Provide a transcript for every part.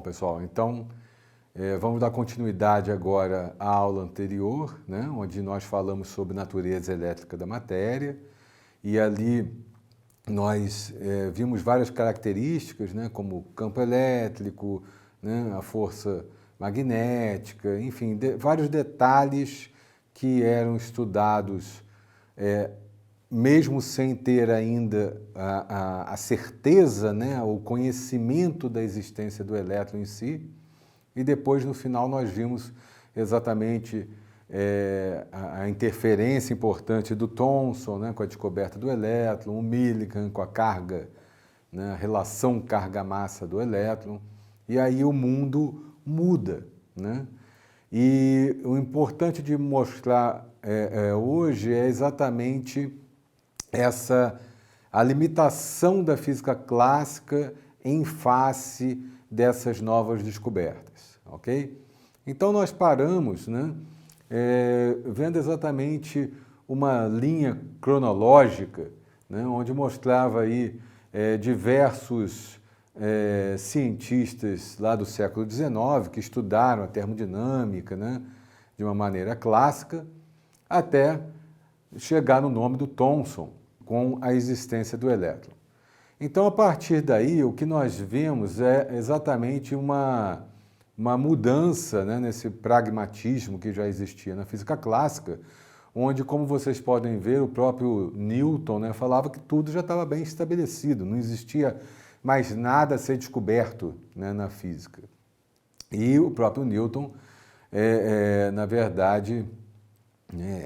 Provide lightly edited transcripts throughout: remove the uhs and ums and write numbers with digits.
pessoal, então vamos dar continuidade agora à aula anterior, né, onde nós falamos sobre natureza elétrica da matéria, e ali nós vimos várias características, né, como o campo elétrico, né, a força magnética, enfim, vários detalhes que eram estudados mesmo sem ter ainda a certeza, né, o conhecimento da existência do elétron em si, e depois no final nós vimos exatamente a interferência importante do Thomson, né, com a descoberta do elétron, o Millikan com a carga, né, a relação carga-massa do elétron, e aí o mundo muda, né? E o importante de mostrar hoje é exatamente a limitação da física clássica em face dessas novas descobertas, ok? Então nós paramos, né, vendo exatamente uma linha cronológica, né, onde mostrava aí diversos cientistas lá do século XIX que estudaram a termodinâmica, né, de uma maneira clássica, até chegar no nome do Thomson, com a existência do elétron. Então, a partir daí, o que nós vemos é exatamente uma mudança, né, nesse pragmatismo que já existia na física clássica, onde, como vocês podem ver, o próprio Newton, né, falava que tudo já estava bem estabelecido, não existia mais nada a ser descoberto, né, na física. E o próprio Newton, na verdade,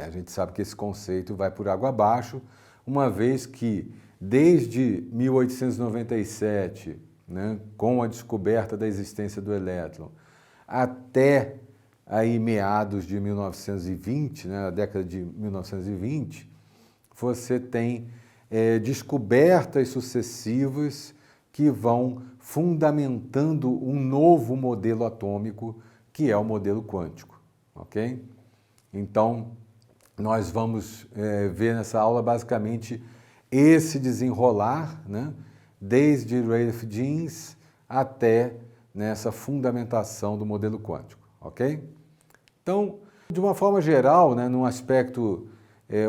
a gente sabe que esse conceito vai por água abaixo, uma vez que desde 1897, né, com a descoberta da existência do elétron, até aí meados de 1920, né, a década de 1920, você tem descobertas sucessivas que vão fundamentando um novo modelo atômico, que é o modelo quântico, ok? Então, nós vamos ver nessa aula basicamente esse desenrolar, né, desde Rayleigh Jeans até nessa fundamentação do modelo quântico, ok? Então, de uma forma geral, né, num aspecto,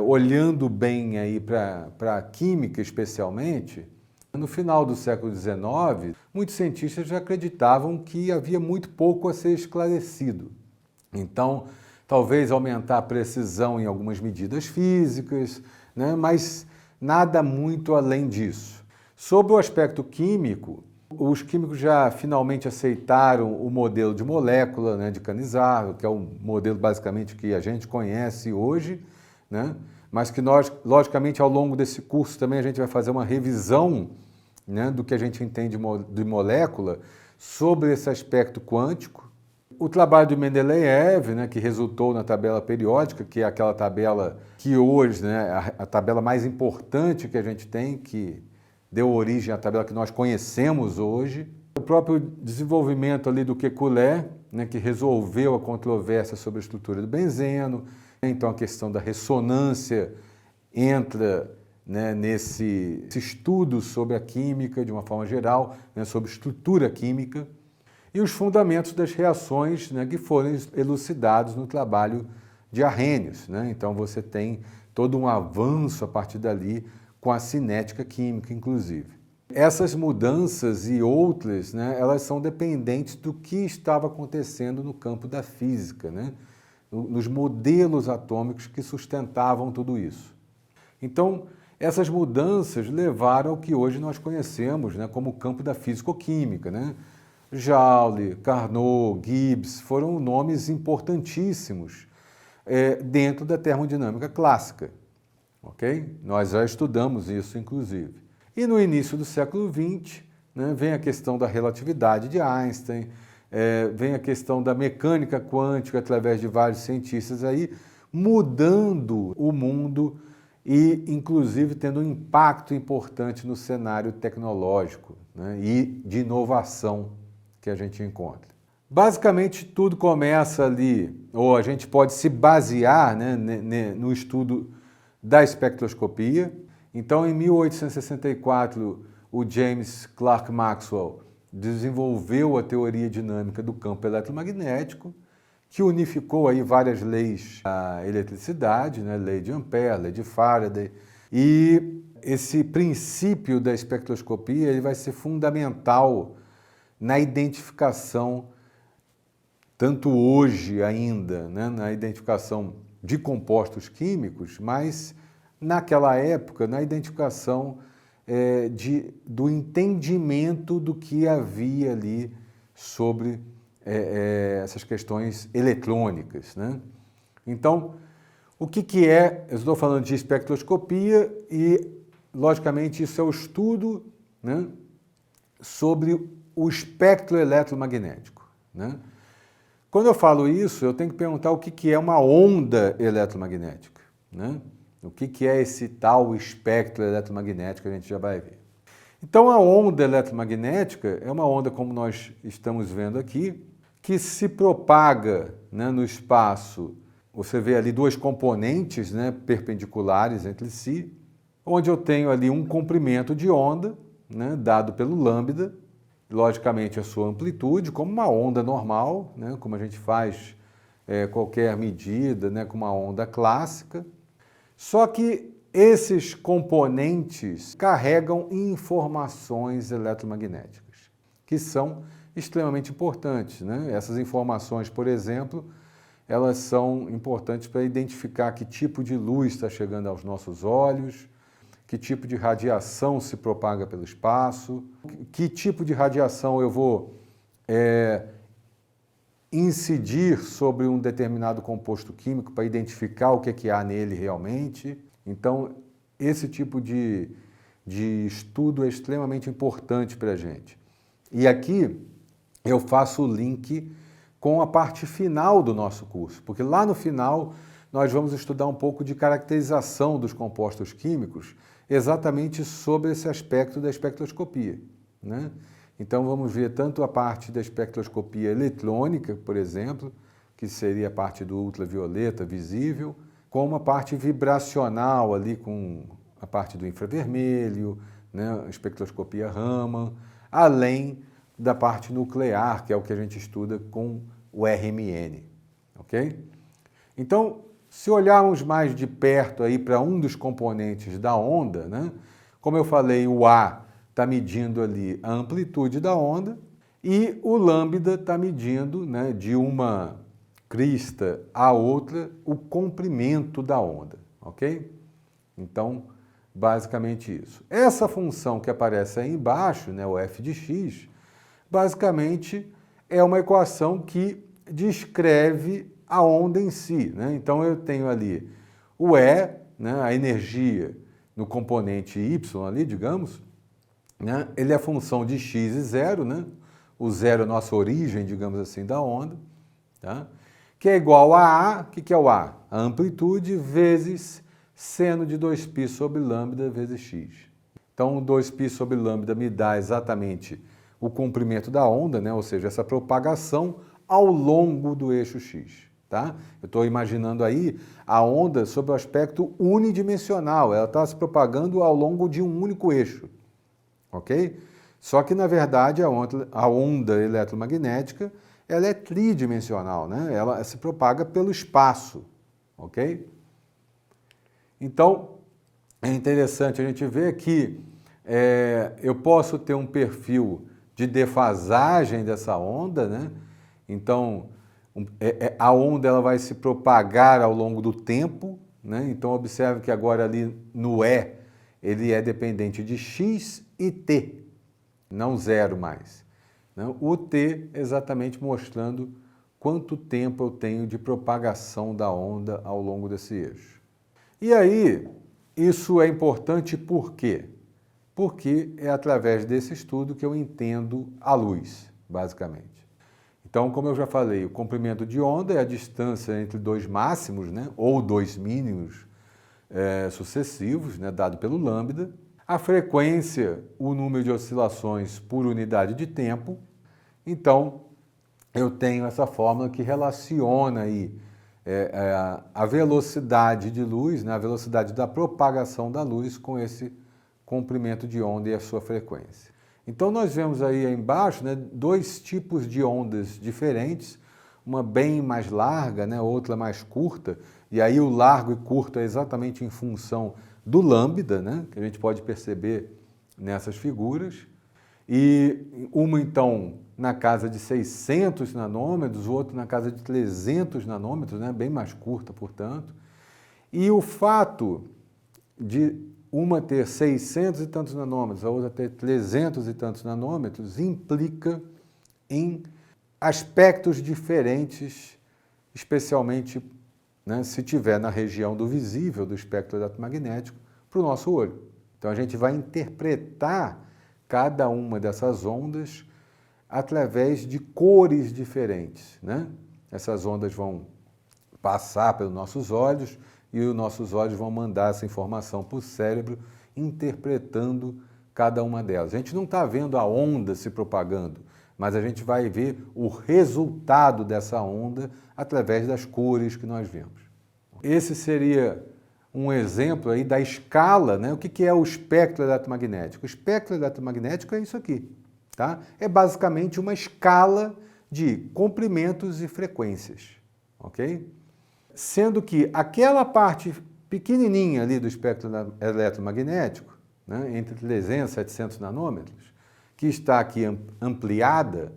olhando bem aí para a química especialmente, no final do século XIX, muitos cientistas já acreditavam que havia muito pouco a ser esclarecido. Então, talvez aumentar a precisão em algumas medidas físicas, né, mas nada muito além disso. Sobre o aspecto químico, os químicos já finalmente aceitaram o modelo de molécula, né, de Cannizzaro, que é o modelo basicamente que a gente conhece hoje, né, mas que nós, logicamente, ao longo desse curso também a gente vai fazer uma revisão, né, do que a gente entende de molécula sobre esse aspecto quântico. O trabalho de Mendeleev, né, que resultou na tabela periódica, que é aquela tabela que hoje, né, a tabela mais importante que a gente tem, que deu origem à tabela que nós conhecemos hoje. O próprio desenvolvimento ali do Kekulé, né, que resolveu a controvérsia sobre a estrutura do benzeno. Então a questão da ressonância entra, né, nesse estudo sobre a química de uma forma geral, né, sobre estrutura química. E os fundamentos das reações, né, que foram elucidados no trabalho de Arrhenius, né? Então você tem todo um avanço a partir dali com a cinética química, inclusive. Essas mudanças e outras, né, elas são dependentes do que estava acontecendo no campo da física, né? Nos modelos atômicos que sustentavam tudo isso. Então, essas mudanças levaram ao que hoje nós conhecemos, né, como o campo da físico-química, né? Joule, Carnot, Gibbs foram nomes importantíssimos dentro da termodinâmica clássica, ok? Nós já estudamos isso, inclusive. E no início do século XX, né, vem a questão da relatividade de Einstein, vem a questão da mecânica quântica através de vários cientistas aí, mudando o mundo e, inclusive, tendo um impacto importante no cenário tecnológico, né, e de inovação que a gente encontra. Basicamente, tudo começa ali, ou a gente pode se basear, né, no estudo da espectroscopia. Então, em 1864, o James Clerk Maxwell desenvolveu a teoria dinâmica do campo eletromagnético, que unificou aí várias leis da eletricidade, né? Lei de Ampère, lei de Faraday, e esse princípio da espectroscopia ele vai ser fundamental na identificação, tanto hoje ainda, né? Na identificação de compostos químicos, mas naquela época, na identificação do entendimento do que havia ali sobre essas questões eletrônicas, né? Então, o que é? Eu estou falando de espectroscopia e, logicamente, isso é o estudo, né, sobre o espectro eletromagnético, né? Quando eu falo isso, eu tenho que perguntar o que é uma onda eletromagnética, né? O que é esse tal espectro eletromagnético, a gente já vai ver. Então, a onda eletromagnética é uma onda, como nós estamos vendo aqui, que se propaga, né, no espaço. Você vê ali duas componentes, né, perpendiculares entre si, onde eu tenho ali um comprimento de onda, né, dado pelo lambda, logicamente a sua amplitude, como uma onda normal, né, como a gente faz qualquer medida, né, com uma onda clássica. Só que esses componentes carregam informações eletromagnéticas, que são extremamente importantes, né? Essas informações, por exemplo, elas são importantes para identificar que tipo de luz está chegando aos nossos olhos, que tipo de radiação se propaga pelo espaço, que tipo de radiação eu vou incidir sobre um determinado composto químico para identificar o que há nele realmente. Então, esse tipo de estudo é extremamente importante para a gente. E aqui eu faço o link com a parte final do nosso curso, porque lá no final nós vamos estudar um pouco de caracterização dos compostos químicos, exatamente sobre esse aspecto da espectroscopia, né? Então vamos ver tanto a parte da espectroscopia eletrônica, por exemplo, que seria a parte do ultravioleta visível, como a parte vibracional ali com a parte do infravermelho, né, a espectroscopia Raman, além da parte nuclear, que é o que a gente estuda com o RMN, ok? Então, se olharmos mais de perto aí para um dos componentes da onda, né, como eu falei, o A está medindo ali a amplitude da onda e o lambda está medindo, né, de uma crista a outra o comprimento da onda, ok? Então, basicamente isso. Essa função que aparece aí embaixo, né, o f de x, basicamente é uma equação que descreve a onda em si, né? Então eu tenho ali o E, né, a energia no componente y ali, digamos, né? Ele é função de x e zero, né? O zero é a nossa origem, digamos assim, da onda, tá? Que é igual a A, o que é o A? A amplitude vezes seno de 2π sobre lambda vezes x. Então, 2π sobre lambda me dá exatamente o comprimento da onda, né? Ou seja, essa propagação ao longo do eixo x. Tá? Eu estou imaginando aí a onda sob o aspecto unidimensional, ela está se propagando ao longo de um único eixo, ok? Só que, na verdade, a onda eletromagnética ela é tridimensional, né? Ela se propaga pelo espaço, ok? Então, é interessante a gente ver que eu posso ter um perfil de defasagem dessa onda, né? Então, a onda ela vai se propagar ao longo do tempo, né? Então, observe que agora ali no E, ele é dependente de x e t, não zero mais, né? O t exatamente mostrando quanto tempo eu tenho de propagação da onda ao longo desse eixo. E aí, isso é importante por quê? Porque é através desse estudo que eu entendo a luz, basicamente. Então, como eu já falei, o comprimento de onda é a distância entre dois máximos, né, ou dois mínimos sucessivos, né, dado pelo lambda. A frequência, o número de oscilações por unidade de tempo. Então, eu tenho essa fórmula que relaciona aí a velocidade de luz, né, a velocidade da propagação da luz com esse comprimento de onda e a sua frequência. Então nós vemos aí embaixo, né, dois tipos de ondas diferentes, uma bem mais larga, né, outra mais curta, e aí o largo e curto é exatamente em função do lambda, né, que a gente pode perceber nessas figuras, e uma então na casa de 600 nanômetros, o outro na casa de 300 nanômetros, né, bem mais curta, portanto, e o fato de uma ter 600 e tantos nanômetros, a outra ter 300 e tantos nanômetros, implica em aspectos diferentes, especialmente, né, se tiver na região do visível, do espectro eletromagnético, para o nosso olho. Então a gente vai interpretar cada uma dessas ondas através de cores diferentes, né? Essas ondas vão passar pelos nossos olhos e os nossos olhos vão mandar essa informação para o cérebro, interpretando cada uma delas. A gente não está vendo a onda se propagando, mas a gente vai ver o resultado dessa onda através das cores que nós vemos. Esse seria um exemplo aí da escala, né? O que é o espectro eletromagnético? O espectro eletromagnético é isso aqui, tá? É basicamente uma escala de comprimentos e frequências, ok? Sendo que aquela parte pequenininha ali do espectro eletromagnético, né, entre 300 e 700 nanômetros, que está aqui ampliada,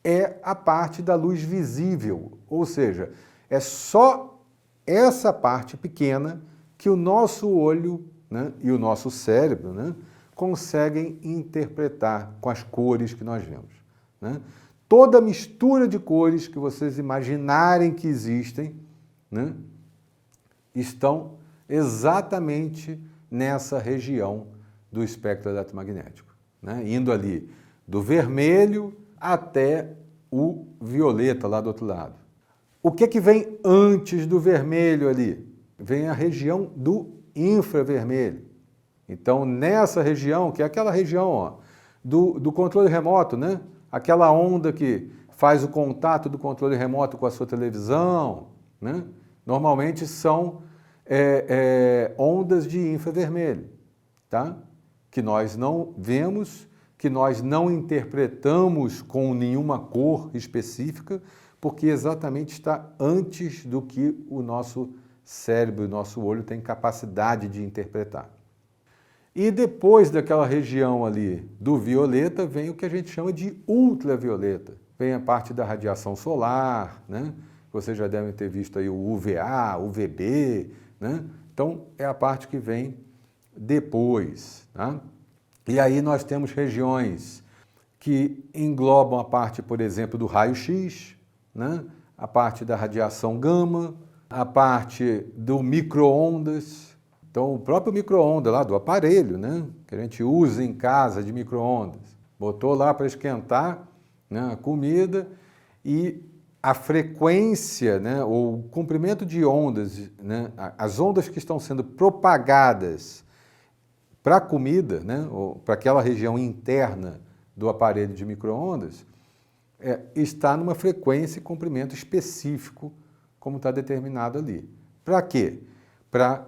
é a parte da luz visível, ou seja, é só essa parte pequena que o nosso olho, né, e o nosso cérebro, né, conseguem interpretar com as cores que nós vemos, né? Toda mistura de cores que vocês imaginarem que existem, né, estão exatamente nessa região do espectro eletromagnético, né, indo ali do vermelho até o violeta lá do outro lado. O que vem antes do vermelho ali? Vem a região do infravermelho. Então, nessa região, que é aquela região, ó, do controle remoto, né? Aquela onda que faz o contato do controle remoto com a sua televisão, né? Normalmente são ondas de infravermelho, tá? Que nós não vemos, que nós não interpretamos com nenhuma cor específica, porque exatamente está antes do que o nosso cérebro, o nosso olho tem capacidade de interpretar. E depois daquela região ali do violeta, vem o que a gente chama de ultravioleta. Vem a parte da radiação solar, né? Vocês já devem ter visto aí o UVA, UVB, né? Então, é a parte que vem depois, tá? E aí nós temos regiões que englobam a parte, por exemplo, do raio-x, né? A parte da radiação gama, a parte do micro-ondas. Então, o próprio micro-ondas lá do aparelho, né, que a gente usa em casa de micro-ondas, botou lá para esquentar, né, a comida, e a frequência, né, ou o comprimento de ondas, né, as ondas que estão sendo propagadas para a comida, né, ou para aquela região interna do aparelho de micro-ondas, está numa frequência e comprimento específico, como está determinado ali. Para quê? Para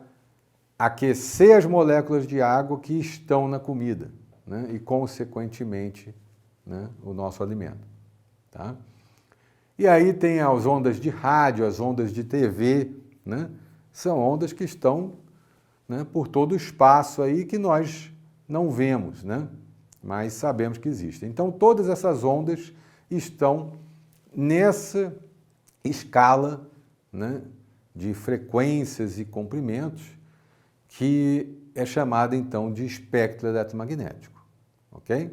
aquecer as moléculas de água que estão na comida, né, e, consequentemente, né, o nosso alimento. Tá? E aí tem as ondas de rádio, as ondas de TV, né, são ondas que estão, né, por todo o espaço aí que nós não vemos, né, mas sabemos que existem. Então, todas essas ondas estão nessa escala, né, de frequências e comprimentos, que é chamada então de espectro eletromagnético, ok?